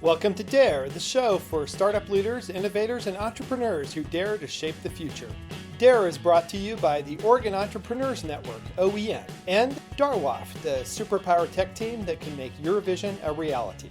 Welcome to Dare, the show for startup leaders, innovators, and entrepreneurs who dare to shape the future. Dare is brought to you by the Oregon Entrepreneurs Network, OEN, and Darwaft, the superpower tech team that can make your vision a reality.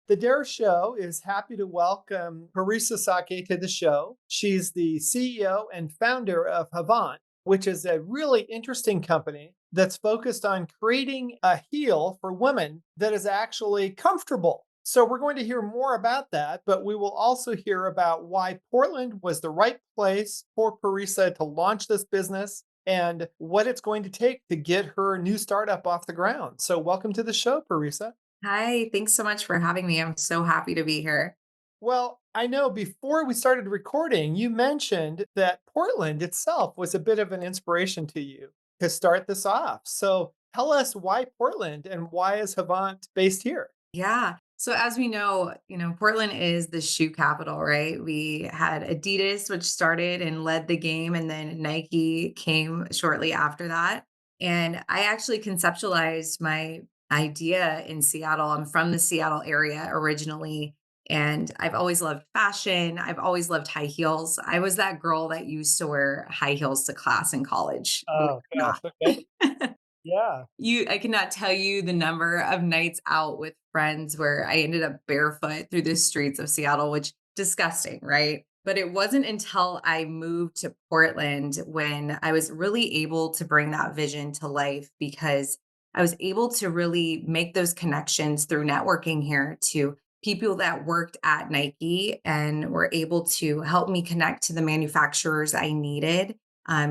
The Dare Show is happy to welcome Parisa Saki to the show. She's the CEO and founder of Hauvant, which is a really interesting company that's focused on creating a heel for women that is actually comfortable. So we're going to hear more about that, but we will also hear about why Portland was the right place for Parisa to launch this business and what it's going to take to get her new startup off the ground. So welcome to the show, Parisa. Hi, thanks so much for having me. I'm so happy to be here. Well, I know before we started recording, you mentioned that Portland itself was a bit of an inspiration to you to start this off. So tell us why Portland and why is Havant based here? Yeah. So as we know, Portland is the shoe capital, right? We had Adidas, which started and led the game, and then Nike came shortly after that. And I actually conceptualized my idea in Seattle. I'm from the Seattle area originally, and I've always loved fashion. I've always loved high heels. I was that girl that used to wear high heels to class in college, believe Oh it or gosh, okay. not. Yeah. I cannot tell you the number of nights out with friends where I ended up barefoot through the streets of Seattle, which disgusting, right? But it wasn't until I moved to Portland when I was really able to bring that vision to life because I was able to really make those connections through networking here to people that worked at Nike and were able to help me connect to the manufacturers I needed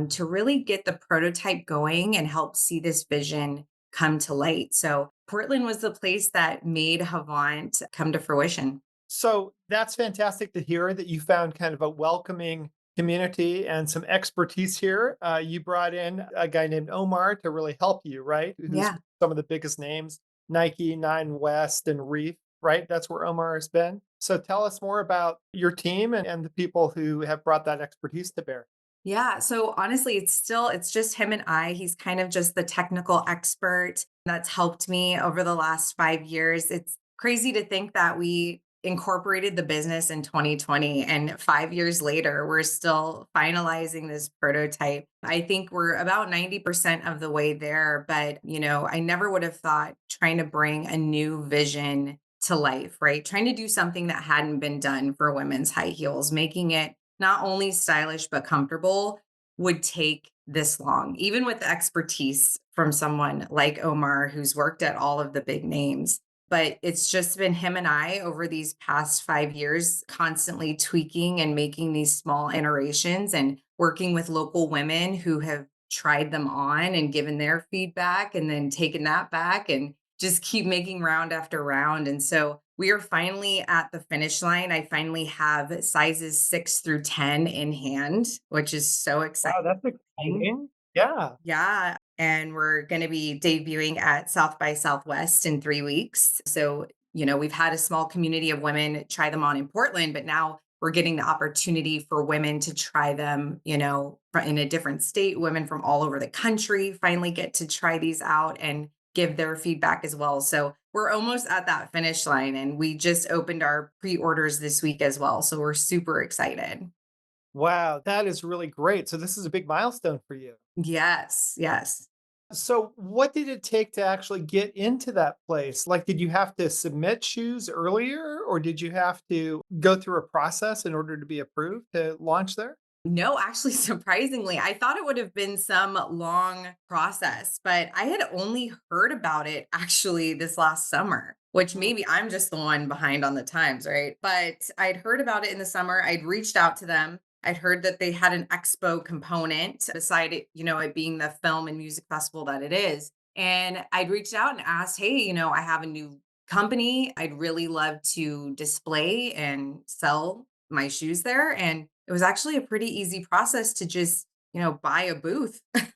to really get the prototype going and help see this vision come to light. So Portland was the place that made Havant come to fruition. So that's fantastic to hear that you found kind of a welcoming community and some expertise here. You brought in a guy named Omar to really help you, right? Who's Yeah. some of the biggest names, Nike, Nine West, and Reef, right? That's where Omar has been. So tell us more about your team and the people who have brought that expertise to bear. Yeah. So honestly, it's just him and I. He's kind of just the technical expert that's helped me over the last 5 years. It's crazy to think that we incorporated the business in 2020 and 5 years later, we're still finalizing this prototype. I think we're about 90% of the way there, but I never would have thought trying to bring a new vision to life, right? Trying to do something that hadn't been done for women's high heels, making it not only stylish but comfortable would take this long, even with the expertise from someone like Omar, who's worked at all of the big names. But it's just been him and I over these past 5 years, constantly tweaking and making these small iterations and working with local women who have tried them on and given their feedback and then taken that back and just keep making round after round. And so we are finally at the finish line. I finally have sizes 6 through 10 in hand, which is so Wow, exciting. that's exciting. Yeah. Yeah. And we're going to be debuting at South by Southwest in 3 weeks. So, we've had a small community of women try them on in Portland, but now we're getting the opportunity for women to try them, in a different state. Women from all over the country finally get to try these out and give their feedback as well. So, we're almost at that finish line and we just opened our pre orders this week as well. So, we're super excited. Wow, that is really great. So this is a big milestone for you. Yes. Yes. So, what did it take to actually get into that place? Like, did you have to submit shoes earlier, or did you have to go through a process in order to be approved to launch there? No, actually, surprisingly, I thought it would have been some long process, but I had only heard about it actually this last summer, which Mm. maybe I'm just the one behind on the times, right? But I'd heard about it in the summer. I'd reached out to them. I'd heard that they had an expo component beside it, it being the film and music festival that it is. And I'd reached out and asked, hey, I have a new company. I'd really love to display and sell my shoes there. And it was actually a pretty easy process to just, buy a booth at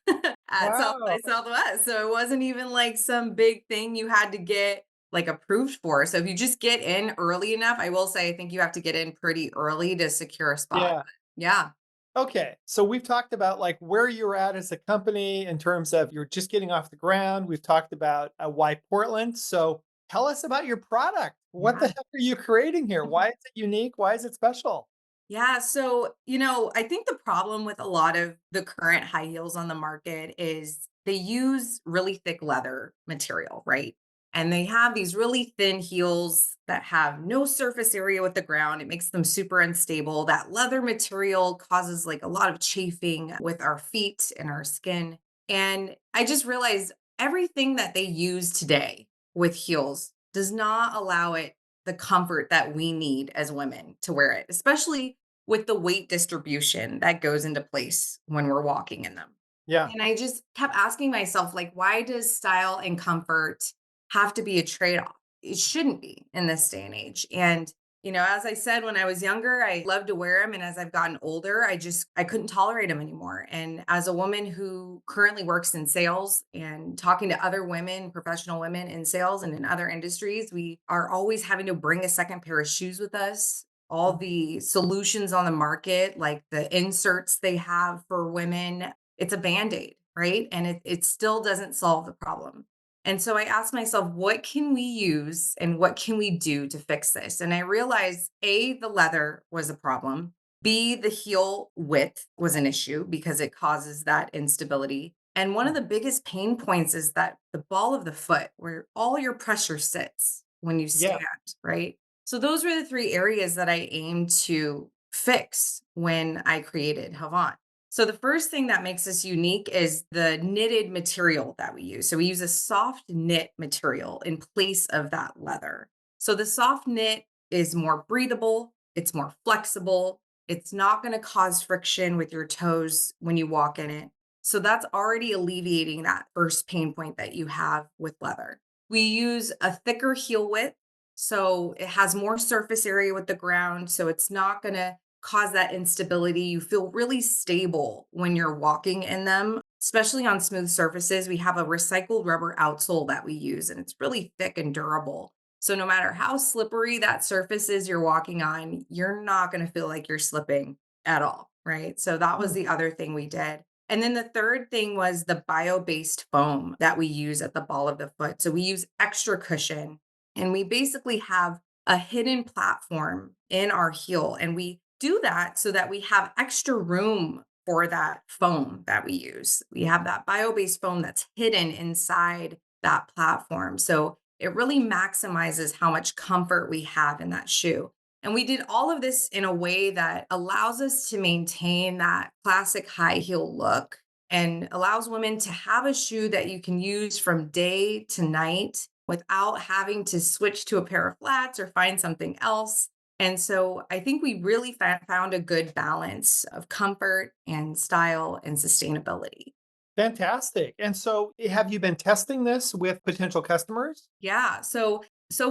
South by Wow. Southwest. So it wasn't even like some big thing you had to get like approved for. So if you just get in early enough, I will say I think you have to get in pretty early to secure a spot. Yeah. Yeah. Okay, so we've talked about like where you're at as a company in terms of you're just getting off the ground. We've talked about why Portland. So tell us about your product. What the Yeah. heck are you creating here? Why is it unique? Why is it special? Yeah. So, I think the problem with a lot of the current high heels on the market is they use really thick leather material, right? And they have these really thin heels that have no surface area with the ground. It makes them super unstable. That leather material causes like a lot of chafing with our feet and our skin. And I just realized everything that they use today with heels does not allow it the comfort that we need as women to wear it, especially with the weight distribution that goes into place when we're walking in them. Yeah, And I just kept asking myself, like, why does style and comfort have to be a trade off? It shouldn't be in this day and age. And, as I said, when I was younger, I loved to wear them. And as I've gotten older, I couldn't tolerate them anymore. And as a woman who currently works in sales and talking to other women, professional women in sales and in other industries, we are always having to bring a second pair of shoes with us. All the solutions on the market, like the inserts they have for women, it's a band-aid, right? And it still doesn't solve the problem. And so I asked myself, what can we use and what can we do to fix this? And I realized A, the leather was a problem. B, the heel width was an issue because it causes that instability. And one of the biggest pain points is that the ball of the foot, where all your pressure sits when you yeah, stand, right? So those were the three areas that I aimed to fix when I created Hauvant. So the first thing that makes us unique is the knitted material that we use. So we use a soft knit material in place of that leather. So the soft knit is more breathable, it's more flexible, it's not going to cause friction with your toes when you walk in it. So that's already alleviating that first pain point that you have with leather. We use a thicker heel width, so it has more surface area with the ground. So it's not going to cause that instability. You feel really stable when you're walking in them, especially on smooth surfaces. We have a recycled rubber outsole that we use, and it's really thick and durable. So no matter how slippery that surface is you're walking on, you're not going to feel like you're slipping at all. Right. So that was mm, the other thing we did. And then the third thing was the bio based foam that we use at the ball of the foot. So we use extra cushion and we basically have a hidden platform in our heel. And we do that so that we have extra room for that foam that we use. We have that bio based foam that's hidden inside that platform. So it really maximizes how much comfort we have in that shoe. And we did all of this in a way that allows us to maintain that classic high heel look and allows women to have a shoe that you can use from day to night without having to switch to a pair of flats or find something else. And so I think we really found a good balance of comfort and style and sustainability. fantastic. And so have you been testing this with potential customers? Yeah. So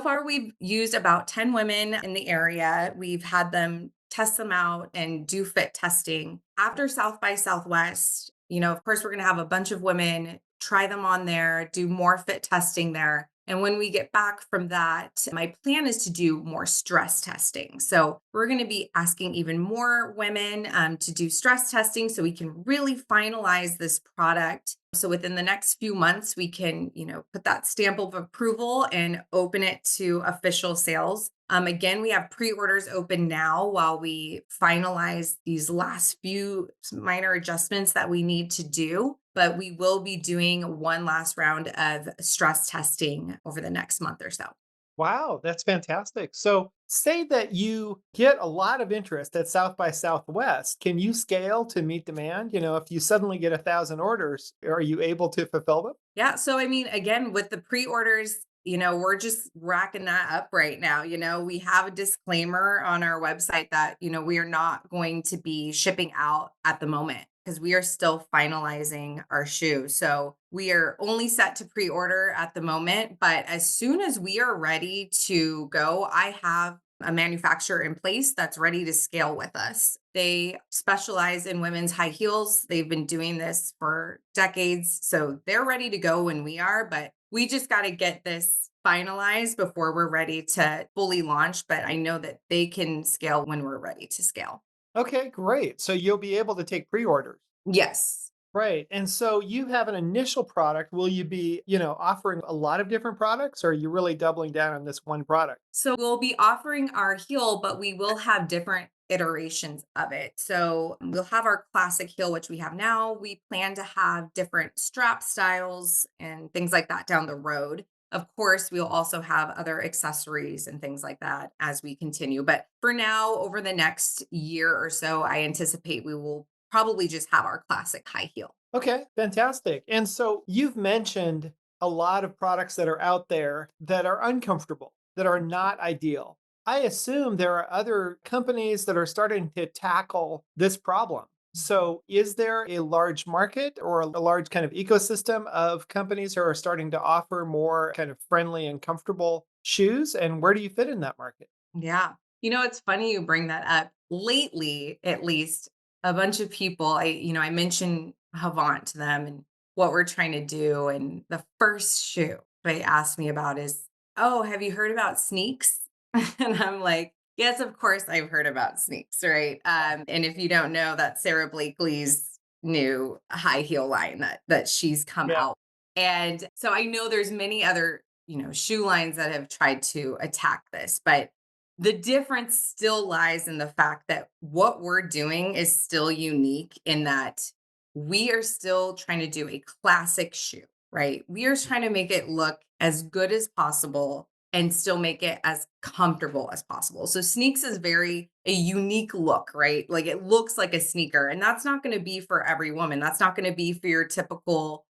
far we've used about 10 women in the area. We've had them test them out and do fit testing. After South by Southwest, of course we're going to have a bunch of women try them on there, do more fit testing there. And when we get back from that, my plan is to do more stress testing. So we're going to be asking even more women to do stress testing so we can really finalize this product. So within the next few months, we can, put that stamp of approval and open it to official sales. Again, we have pre-orders open now while we finalize these last few minor adjustments that we need to do. But we will be doing one last round of stress testing over the next month or so. Wow, that's fantastic. So, say that you get a lot of interest at South by Southwest. Can you scale to meet demand? If you suddenly get 1,000 orders, are you able to fulfill them? Yeah. So, I mean, again, with the pre orders, we're just racking that up right now. We have a disclaimer on our website that, we are not going to be shipping out at the moment because we are still finalizing our shoe. So, we are only set to pre order at the moment. But as soon as we are ready to go, I have a manufacturer in place that's ready to scale with us. They specialize in women's high heels. They've been doing this for decades. So they're ready to go when we are, but we just got to get this finalized before we're ready to fully launch. But I know that they can scale when we're ready to scale. Okay, great. So you'll be able to take pre-orders. Yes. Right. And so you have an initial product. Will you be, offering a lot of different products or are you really doubling down on this one product? So we'll be offering our heel, but we will have different iterations of it. So we'll have our classic heel, which we have now. We plan to have different strap styles and things like that down the road. Of course, we'll also have other accessories and things like that as we continue. But for now, over the next year or so, I anticipate we will probably just have our classic high heel. Okay, fantastic. And so you've mentioned a lot of products that are out there that are uncomfortable, that are not ideal. I assume there are other companies that are starting to tackle this problem. So, is there a large market or a large kind of ecosystem of companies who are starting to offer more kind of friendly and comfortable shoes? And where do you fit in that market? Yeah. It's funny you bring that up. Lately, at least, a bunch of people, I mentioned Hauvant to them and what we're trying to do. And the first shoe they asked me about is, oh, have you heard about sneaks? And I'm like, yes, of course I've heard about sneaks, right? And if you don't know, that's Sarah Blakely's new high heel line that she's come Yeah, out. And so I know there's many other, shoe lines that have tried to attack this, but the difference still lies in the fact that what we're doing is still unique in that we are still trying to do a classic shoe, right? We are trying to make it look as good as possible and still make it as comfortable as possible. So sneaks is very a unique look, right? Like it looks like a sneaker and that's not going to be for every woman. That's not going to be for your typical,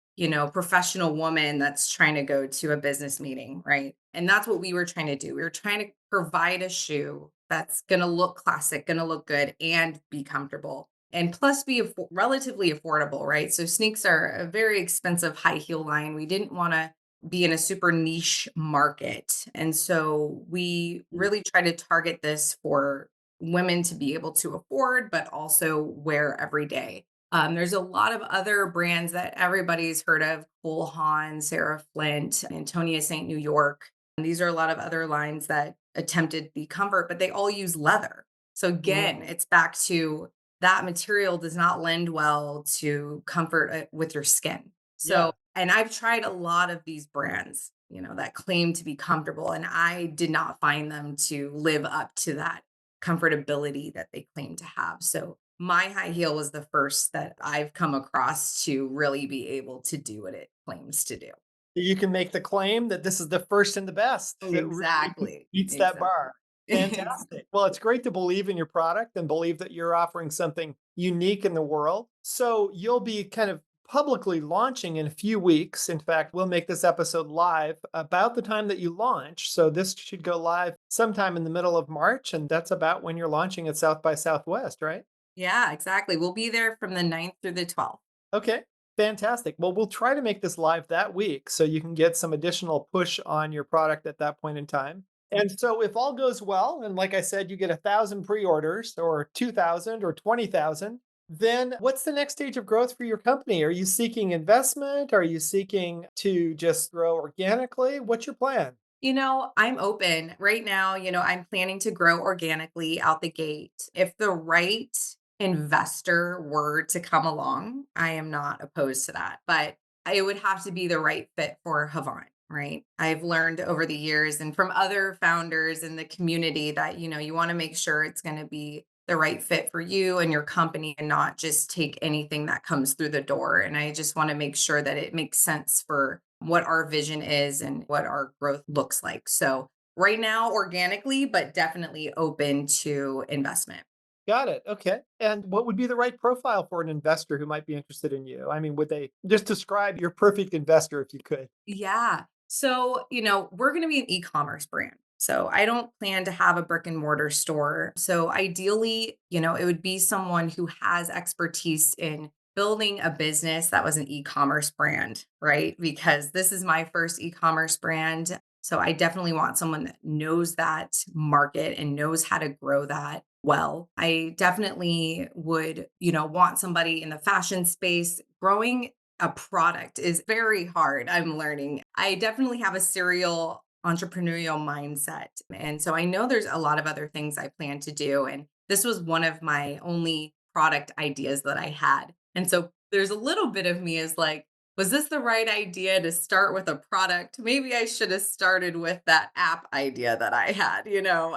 professional woman that's trying to go to a business meeting, right? And that's what we were trying to do. We were trying to provide a shoe that's going to look classic, going to look good and be comfortable. And plus be relatively affordable, right? So sneaks are a very expensive high heel line. We didn't want to be in a super niche market. And so we really try to target this for women to be able to afford, but also wear every day. There's a lot of other brands that everybody's heard of: Cole Haan, Sarah Flint, Antonia St. New York. And these are a lot of other lines that attempted the comfort, but they all use leather. So mhm, again, it's back to that material does not lend well to comfort with your skin. So, yeah. and I've tried a lot of these brands, that claim to be comfortable, and I did not find them to live up to that comfortability that they claim to have. So, my high heel was the first that I've come across to really be able to do what it claims to do. You can make the claim that this is the first and the best that really Exactly. beats that Exactly. bar. Fantastic. Well, it's great to believe in your product and believe that you're offering something unique in the world. So you'll be kind of publicly launching in a few weeks. In fact, we'll make this episode live about the time that you launch. So this should go live sometime in the middle of March. And that's about when you're launching at South by Southwest, right? Yeah, exactly. We'll be there from the 9th through the 12th. Okay, fantastic. Well, we'll try to make this live that week so you can get some additional push on your product at that point in time. And so, if all goes well, and like I said, you get 1,000 pre orders or 2,000 or 20,000, then what's the next stage of growth for your company? Are you seeking investment? Are you seeking to just grow organically? What's your plan? I'm open right now. I'm planning to grow organically out the gate. If the right investor were to come along, I am not opposed to that, but it would have to be the right fit for Havant, right? I've learned over the years and from other founders in the community that, you want to make sure it's going to be the right fit for you and your company and not just take anything that comes through the door. And I just want to make sure that it makes sense for what our vision is and what our growth looks like. So, right now, organically, but definitely open to investment. Got it. Okay. And what would be the right profile for an investor who might be interested in you? I mean, would they just describe your perfect investor if you could? Yeah. So, we're going to be an e commerce brand. So, I don't plan to have a brick and mortar store. So, ideally, it would be someone who has expertise in building a business that was an e commerce brand, right? Because this is my first e commerce brand. So, I definitely want someone that knows that market and knows how to grow that well. I definitely would, want somebody in the fashion space. Growing a product is very hard. I'm learning. I definitely have a serial entrepreneurial mindset. And so I know there's a lot of other things I plan to do. And this was one of my only product ideas that I had. And so there's a little bit of me is like, was this the right idea to start with a product? Maybe I should have started with that app idea that I had,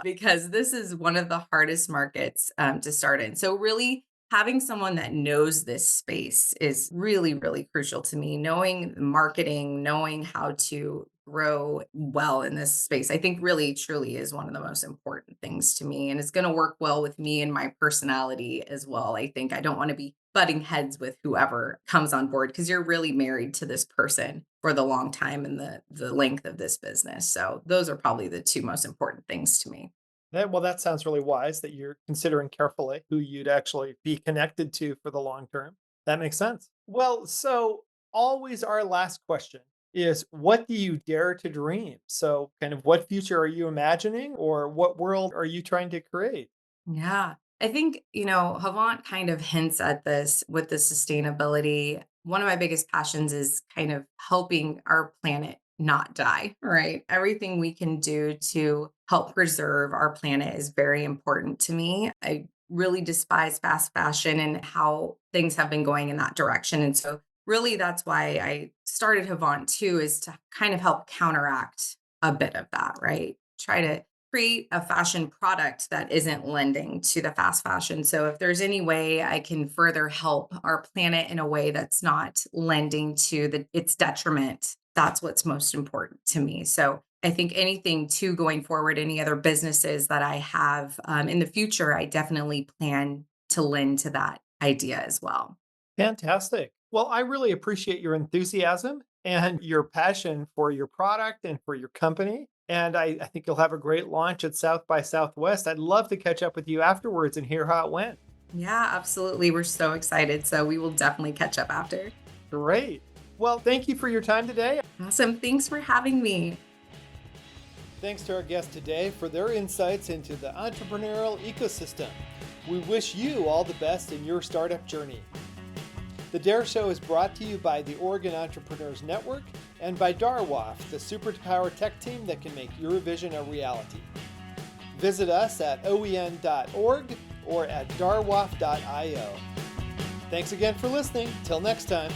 because this is one of the hardest markets to start in. So, really, having someone that knows this space is really, really crucial to me. Knowing marketing, knowing how to grow well in this space, I think really, truly is one of the most important things to me. And it's going to work well with me and my personality as well. I think I don't want to be butting heads with whoever comes on board because you're really married to this person for the long time and the length of this business. So those are probably the two most important things to me. Well, that sounds really wise that you're considering carefully who you'd actually be connected to for the long term. That makes sense. Well, so always our last question is what do you dare to dream? So, kind of what future are you imagining or what world are you trying to create? Yeah. I think, Havant kind of hints at this with the sustainability. One of my biggest passions is kind of helping our planet not die, right? Everything we can do to help preserve our planet is very important to me. I really despise fast fashion and how things have been going in that direction. And so, really, that's why I started Havant too, is to kind of help counteract a bit of that, right? Try to create a fashion product that isn't lending to the fast fashion. So if there's any way I can further help our planet in a way that's not lending to its detriment, that's what's most important to me. So I think anything to going forward, any other businesses that I have in the future, I definitely plan to lend to that idea as well. Fantastic. Well, I really appreciate your enthusiasm and your passion for your product and for your company. And I think you'll have a great launch at South by Southwest. I'd love to catch up with you afterwards and hear how it went. Yeah, absolutely. We're so excited. So we will definitely catch up after. Great. Well, thank you for your time today. Awesome. Thanks for having me. Thanks to our guests today for their insights into the entrepreneurial ecosystem. We wish you all the best in your startup journey. The Dare Show is brought to you by the Oregon Entrepreneurs Network and by Darwaf, the superpower tech team that can make your vision a reality. Visit us at oen.org or at darwaf.io. Thanks again for listening. Till next time.